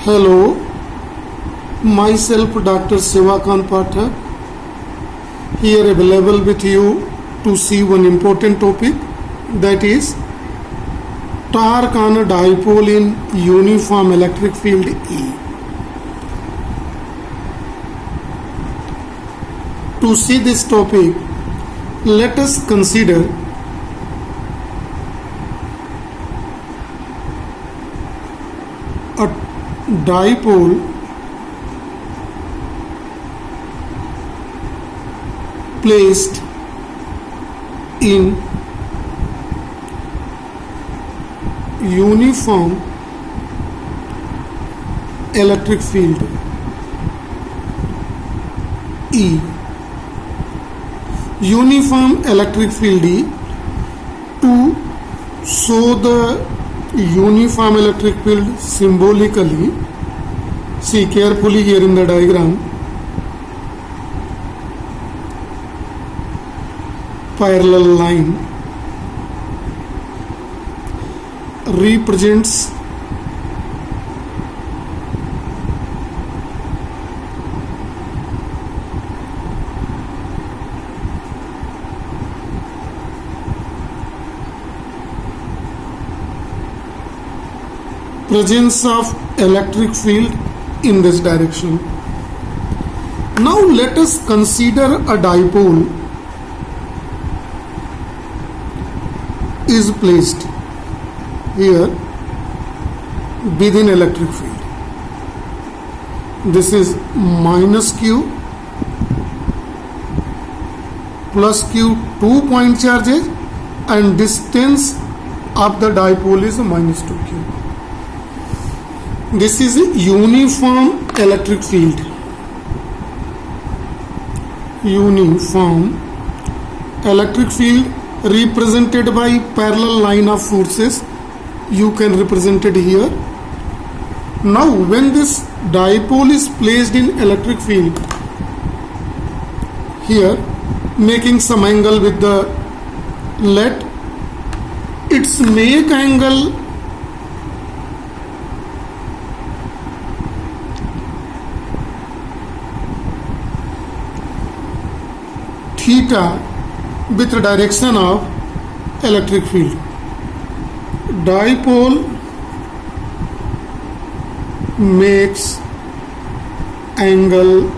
Hello, myself Dr. Sivakant Pathak, here available with you to see one important topic, that is torque on a dipole in uniform electric field E. To see this topic, let us consider a dipole placed in uniform electric field E. Uniform electric field E. To show the uniform electric field symbolically, see carefully here in the diagram, parallel line represents presence of electric field in this direction. Now let us consider a dipole is placed here within electric field. This is minus q plus q, 2 point charges, and distance of the dipole is minus 2q. This is a uniform electric field. Uniform electric field represented by parallel line of forces. You can represent it here. Now when this dipole is placed in electric field here, making some angle with the let its make angle theta with the direction of electric field. Dipole makes angle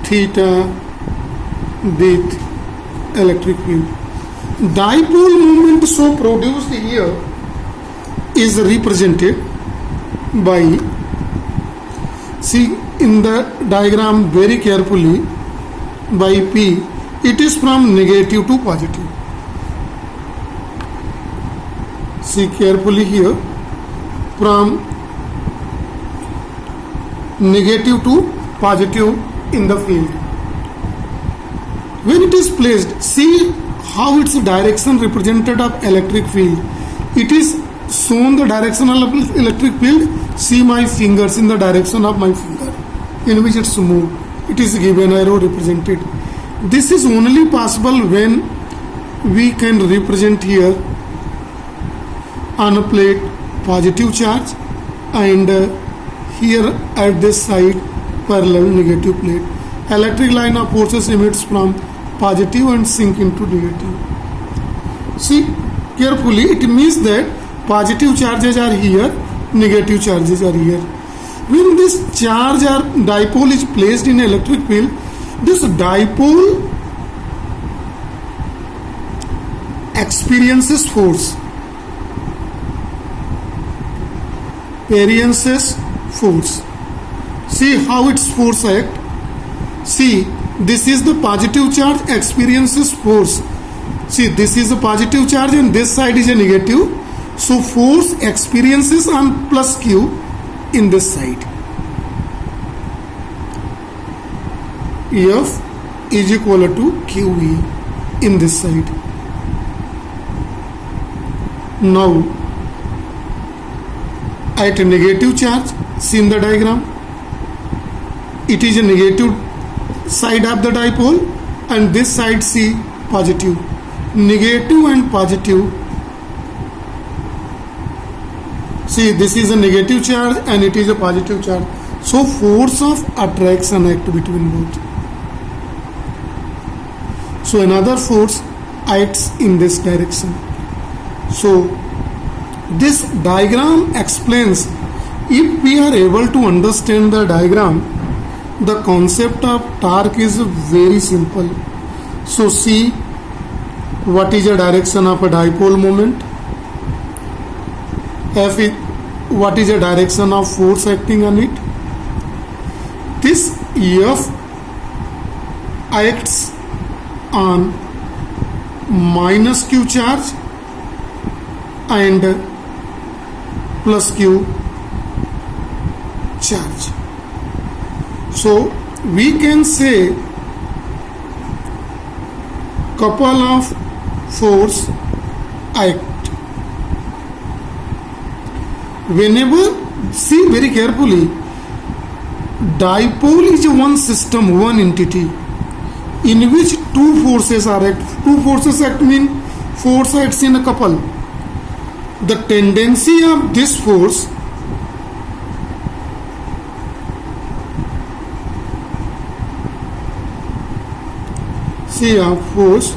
theta with electric field. Dipole moment so produced here is represented by, see in the diagram very carefully, by P. It is from negative to positive. See carefully here, from negative to positive in the field. When it is placed, see how its direction represented of electric field. It is shown the direction of electric field. See my fingers in the direction of my finger in which it's moved. It is given arrow represented. This is only possible when we can represent here on a plate positive charge, and here at this side parallel negative plate. Electric line of forces emits from positive and sink into negative. See carefully, it means that positive charges are here, negative charges are here. When this charge or dipole is placed in electric field, this dipole experiences force. See how its force act. See, this is the positive charge experiences force. See, this is a positive charge and this side is a negative. So force experiences on plus q in this side. F is equal to QE in this side. Now at a negative charge, see in the diagram, it is a negative side of the dipole, and this side see positive. Negative and positive See, this is a negative charge and it is a positive charge. So force of attraction act between both. So another force acts in this direction. So this diagram explains, if we are able to understand the diagram, the concept of torque is very simple. So see, what is the direction of a dipole moment? What is the direction of force acting on it? This F acts on minus q charge and plus q charge. So we can say couple of force act. Whenever, see very carefully, dipole is one system, one entity in which two forces are act. Two forces act mean force acts in a couple. The tendency of this force force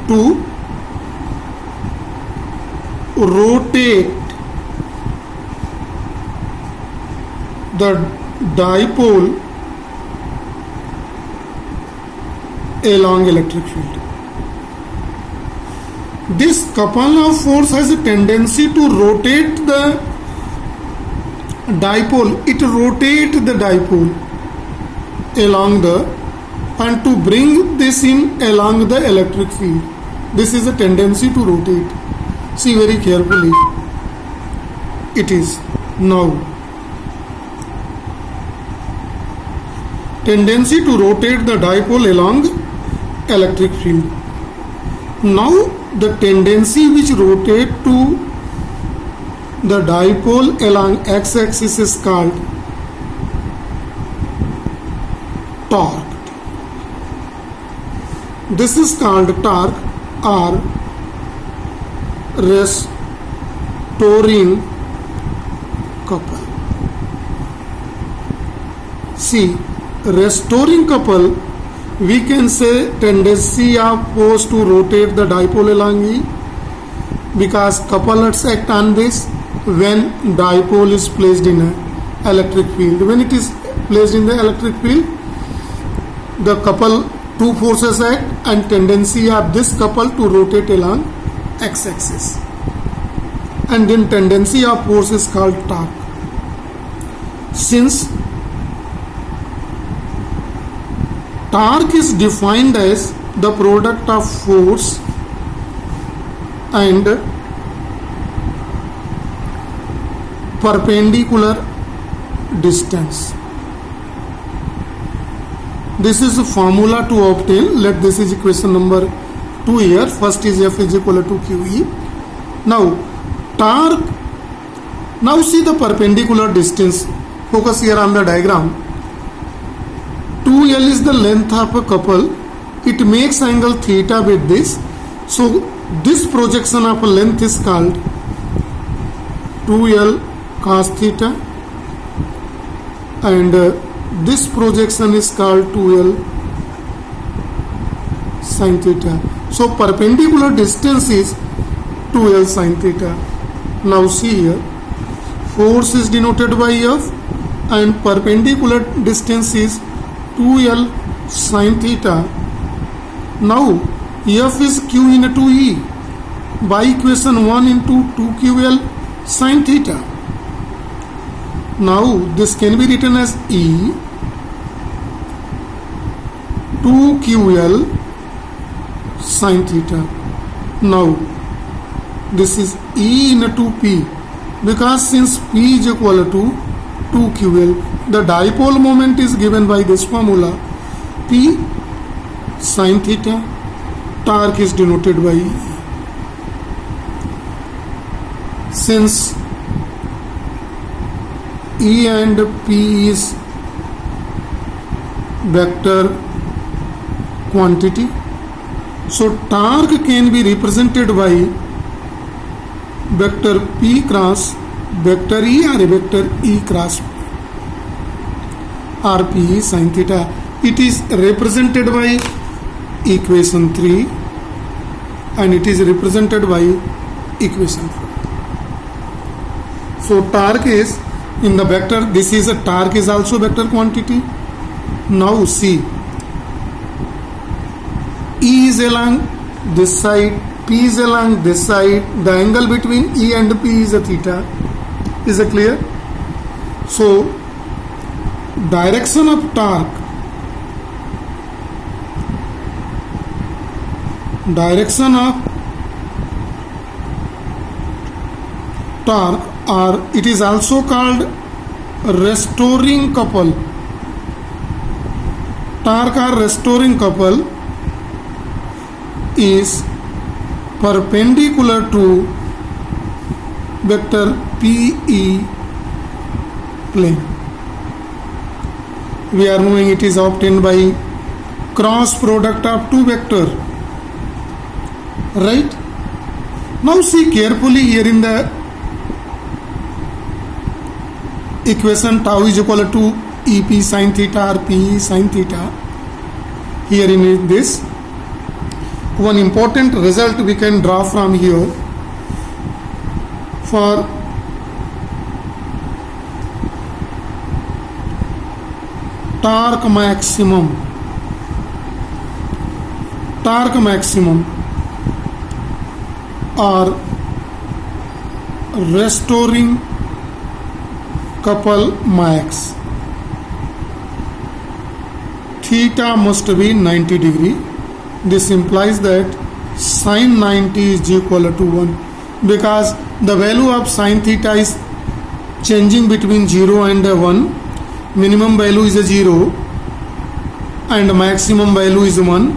to rotate the dipole along electric field. This couple of force has a tendency to rotate the dipole. It rotates the dipole along and to bring this in along the electric field. This is a tendency to rotate. See very carefully. It is now tendency to rotate the dipole along electric field. Now the tendency which rotate to the dipole along x-axis is called torque. This is called torque or restoring couple. See, restoring couple, we can say tendency of force to rotate the dipole along E, because couplets act on this when dipole is placed in an electric field. When it is placed in the electric field, the couple, two forces act and tendency of this couple to rotate along x-axis, and then tendency of force is called torque. Since torque is defined as the product of force and perpendicular distance. This is a formula to obtain. Let this is equation number 2 here. First is F is equal to QE. Now torque. Now see the perpendicular distance. Focus here on the diagram. 2L is the length of a couple. It makes angle theta with this. So this projection of a length is called 2L cos theta, and this projection is called 2L sin theta. So perpendicular distance is 2L sin theta. Now see here, force is denoted by F and perpendicular distance is 2L sin theta. Now F is Q into E by equation 1 into 2QL sin theta. Now this can be written as E 2QL sin theta. Now this is E into P, because since P is equal to 2QL, the dipole moment is given by this formula P sin theta. Torque is denoted by E. Since E and P is vector quantity, so torque can be represented by vector P cross vector E or a vector E cross RP sin theta. It is represented by equation 3 and it is represented by equation 4. So torque is in the vector, this is a torque is also vector quantity. Now see, E is along this side, P is along this side, the angle between E and P is a theta. Is it clear? So direction of torque, or it is also called restoring couple. Torque or restoring couple is perpendicular to vector PE plane. We are knowing it is obtained by cross product of two vector, right? Now see carefully here in the equation, tau is equal to EP sin theta or PE sin theta. Here in this, one important result we can draw from here for torque maximum or restoring couple max, theta must be 90 degree. This implies that sin 90 is equal to 1 because the value of sin theta is changing between 0 and 1. Minimum value is a 0 and maximum value is 1.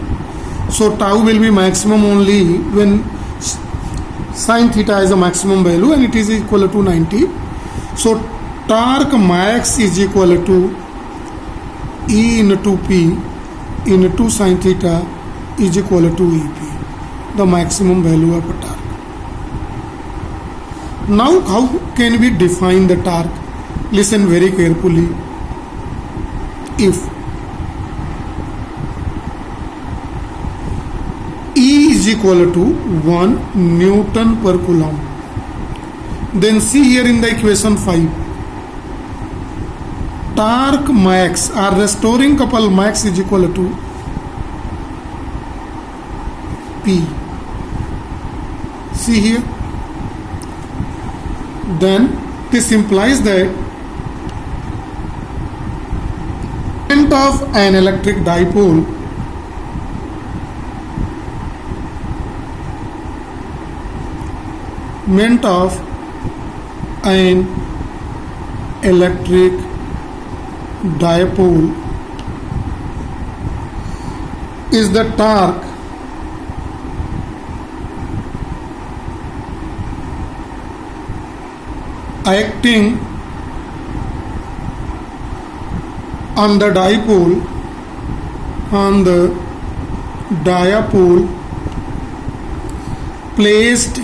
So tau will be maximum only when sin theta is a maximum value and it is equal to 90. So torque max is equal to E into P into sin theta is equal to EP, the maximum value of a torque. Now how can we define the torque? Listen very carefully. If E is equal to 1 Newton per Coulomb, then see here in the equation 5, torque max or restoring couple max is equal to P. See here. Then this implies that moment of an electric dipole is the torque acting on the dipole placed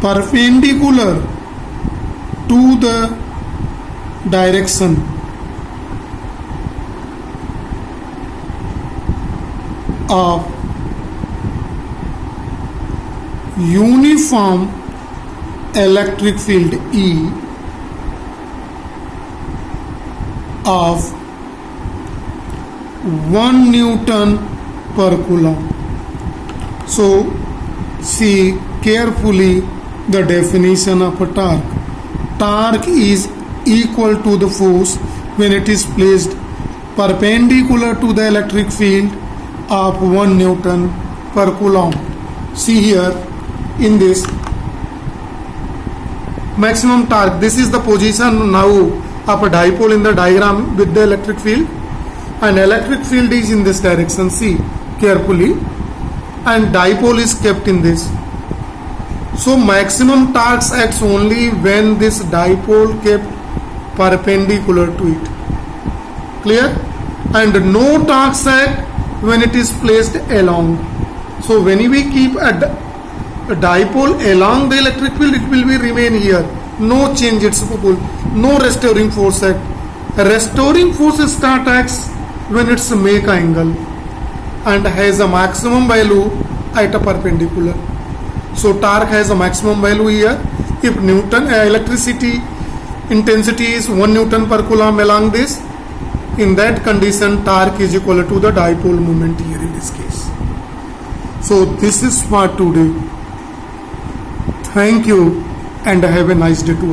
perpendicular to the direction of uniform electric field E of 1 Newton per Coulomb. So see carefully the definition of a torque. Torque is equal to the force when it is placed perpendicular to the electric field of 1 Newton per Coulomb. See here in this maximum torque, this is the position now of a dipole in the diagram with the electric field, and electric field is in this direction. See carefully, and dipole is kept in this. So maximum torque acts only when this dipole kept perpendicular to it. Clear? And no torque act when it is placed along. So when we keep a dipole along the electric field, it will be remain here. No change its pole. No restoring force act. Restoring force start acts when it's make angle and has a maximum value at a perpendicular. So torque has a maximum value here. If Newton electricity intensity is 1 Newton per coulomb along this, in that condition torque is equal to the dipole moment here in this case. So this is for today. Thank you and have a nice day to all.